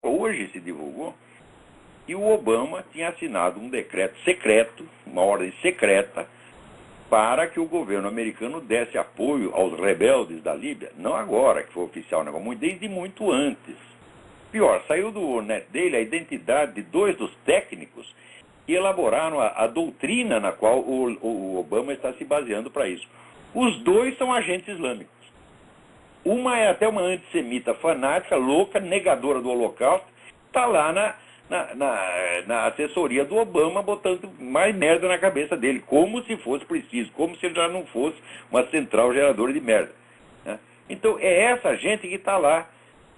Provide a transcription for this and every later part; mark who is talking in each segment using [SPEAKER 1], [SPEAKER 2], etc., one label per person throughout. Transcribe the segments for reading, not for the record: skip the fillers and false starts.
[SPEAKER 1] Hoje se divulgou que o Obama tinha assinado um decreto secreto, uma ordem secreta, para que o governo americano desse apoio aos rebeldes da Líbia, não agora, que foi oficial o negócio, desde muito antes. Pior, saiu do net dele a identidade de dois dos técnicos que elaboraram a doutrina na qual o Obama está se baseando para isso. Os dois são agentes islâmicos. Uma é até uma antissemita fanática, louca, negadora do Holocausto, está lá na assessoria do Obama botando mais merda na cabeça dele, como se fosse preciso, como se ele já não fosse uma central geradora de merda, né? Então é essa gente que está lá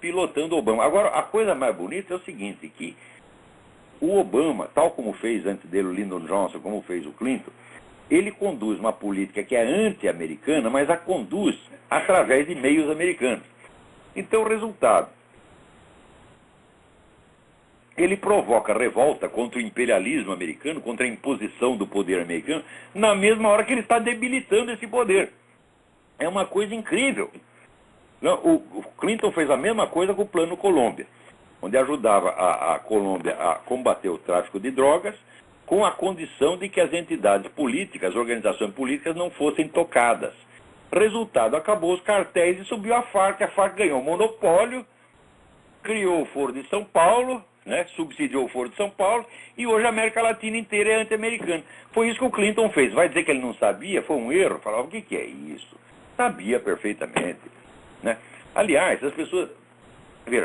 [SPEAKER 1] pilotando o Obama. Agora, a coisa mais bonita é o seguinte, que o Obama, tal como fez antes dele o Lyndon Johnson, como fez o Clinton, ele conduz uma política que é anti-americana, mas a conduz através de meios americanos. Então, o resultado, ele provoca revolta contra o imperialismo americano, contra a imposição do poder americano, na mesma hora que ele está debilitando esse poder. É uma coisa incrível. O Clinton fez a mesma coisa com o Plano Colômbia, onde ajudava a Colômbia a combater o tráfico de drogas, com a condição de que as entidades políticas, as organizações políticas não fossem tocadas. Resultado, acabou os cartéis e subiu a FARC ganhou o monopólio, criou o Foro de São Paulo, né, subsidiou o Foro de São Paulo, e hoje a América Latina inteira é anti-americana. Foi isso que o Clinton fez. Vai dizer que ele não sabia? Foi um erro? Falava, o que é isso? Sabia perfeitamente, né? Aliás, as pessoas...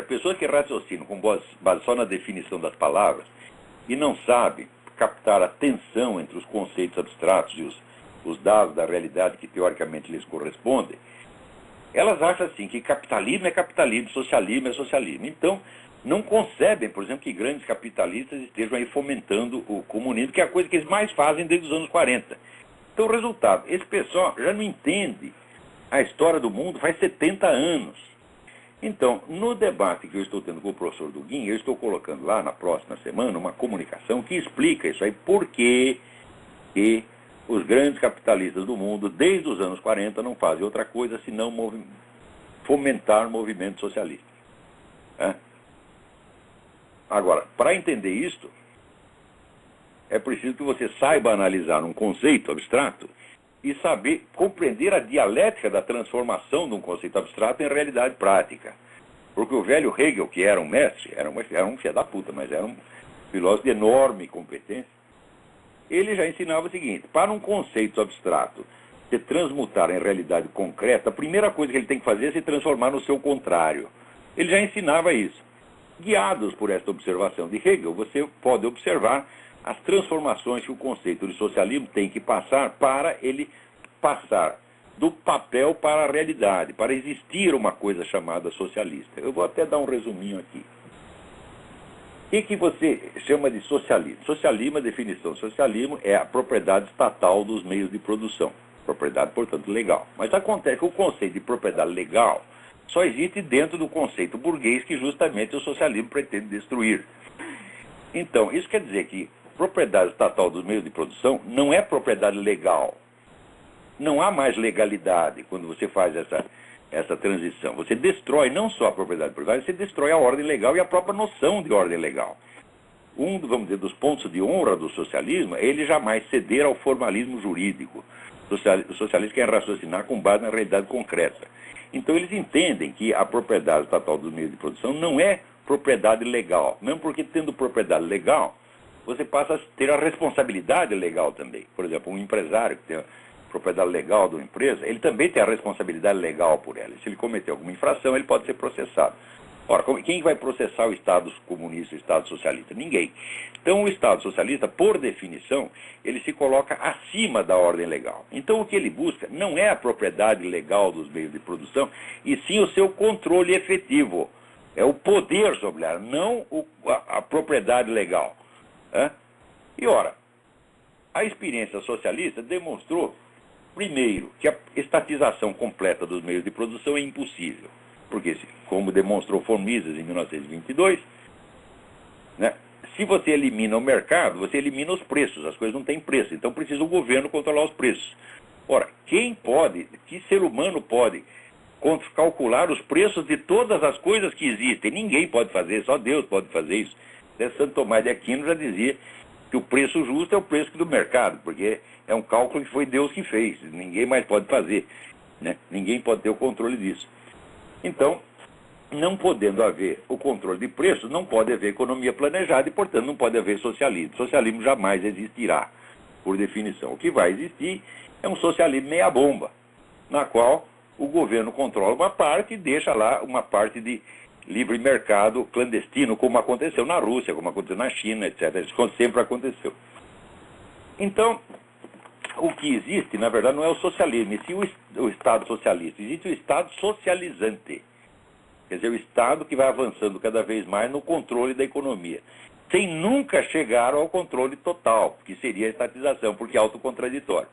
[SPEAKER 1] pessoas que raciocinam com base só na definição das palavras e não sabem captar a tensão entre os conceitos abstratos e os dados da realidade que teoricamente lhes correspondem, elas acham assim que capitalismo é capitalismo, socialismo é socialismo. Então, não concebem, por exemplo, que grandes capitalistas estejam aí fomentando o comunismo, que é a coisa que eles mais fazem desde os anos 40. Então, o resultado, esse pessoal já não entende a história do mundo faz 70 anos. Então, no debate que eu estou tendo com o professor Duguin, eu estou colocando lá na próxima semana uma comunicação que explica isso aí, por que os grandes capitalistas do mundo, desde os anos 40, não fazem outra coisa senão fomentar movimentos socialistas. Né? Agora, para entender isto, é preciso que você saiba analisar um conceito abstrato e saber compreender a dialética da transformação de um conceito abstrato em realidade prática. Porque o velho Hegel, que era um mestre, era um filho da puta, mas era um filósofo de enorme competência, ele já ensinava o seguinte: para um conceito abstrato se transmutar em realidade concreta, a primeira coisa que ele tem que fazer é se transformar no seu contrário. Ele já ensinava isso. Guiados por esta observação de Hegel, você pode observar as transformações que o conceito de socialismo tem que passar para ele passar do papel para a realidade, para existir uma coisa chamada socialista. Eu vou até dar um resuminho aqui. O que você chama de socialismo? Socialismo, a definição de socialismo é a propriedade estatal dos meios de produção. Propriedade, portanto, legal. Mas acontece que o conceito de propriedade legal só existe dentro do conceito burguês que justamente o socialismo pretende destruir. Então, isso quer dizer que propriedade estatal dos meios de produção não é propriedade legal. Não há mais legalidade quando você faz essa transição. Você destrói não só a propriedade privada, você destrói a ordem legal e a própria noção de ordem legal. Vamos dizer, dos pontos de honra do socialismo é ele jamais ceder ao formalismo jurídico. O socialista quer raciocinar com base na realidade concreta. Então eles entendem que a propriedade estatal dos meios de produção não é propriedade legal. Mesmo porque tendo propriedade legal, você passa a ter a responsabilidade legal também. Por exemplo, um empresário que tem a propriedade legal de uma empresa, ele também tem a responsabilidade legal por ela. Se ele cometer alguma infração, ele pode ser processado. Ora, quem vai processar o Estado comunista e o Estado socialista? Ninguém. Então, o Estado socialista, por definição, ele se coloca acima da ordem legal. Então, o que ele busca não é a propriedade legal dos meios de produção, e sim o seu controle efetivo. É o poder sobre ela, não a propriedade legal. E, ora, a experiência socialista demonstrou, primeiro, que a estatização completa dos meios de produção é impossível. Porque, como demonstrou von Mises em 1922, né, se você elimina o mercado, você elimina os preços, as coisas não têm preço, então precisa o governo controlar os preços. Ora, que ser humano pode calcular os preços de todas as coisas que existem. Ninguém pode fazer, só Deus pode fazer isso. Até Santo Tomás de Aquino já dizia que o preço justo é o preço do mercado, porque é um cálculo que foi Deus que fez, ninguém mais pode fazer, né? Ninguém pode ter o controle disso. Então, não podendo haver o controle de preços, não pode haver economia planejada e, portanto, não pode haver socialismo. Socialismo jamais existirá, por definição. O que vai existir é um socialismo meia-bomba, na qual o governo controla uma parte e deixa lá uma parte de livre mercado clandestino, como aconteceu na Rússia, como aconteceu na China, etc. Isso sempre aconteceu. Então, o que existe, na verdade, não é o socialismo, e sim o Estado socialista. Existe o Estado socializante. Quer dizer, o Estado que vai avançando cada vez mais no controle da economia, sem nunca chegar ao controle total, que seria a estatização, porque é autocontraditório.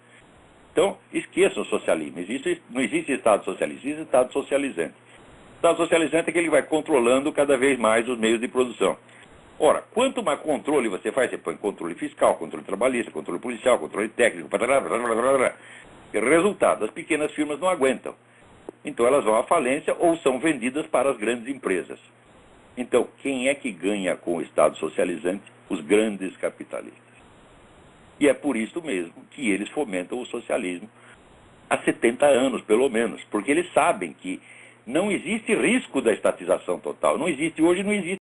[SPEAKER 1] Então, esqueçam o socialismo. Não existe Estado socialista, existe Estado socializante. O Estado socializante é que ele vai controlando cada vez mais os meios de produção. Ora, quanto mais controle você faz, você põe controle fiscal, controle trabalhista, controle policial, controle técnico, resultado, as pequenas firmas não aguentam. Então elas vão à falência ou são vendidas para as grandes empresas. Então, quem é que ganha com o Estado socializante? Os grandes capitalistas. E é por isso mesmo que eles fomentam o socialismo há 70 anos, pelo menos, porque eles sabem que não existe risco da estatização total. Não existe hoje, não existe.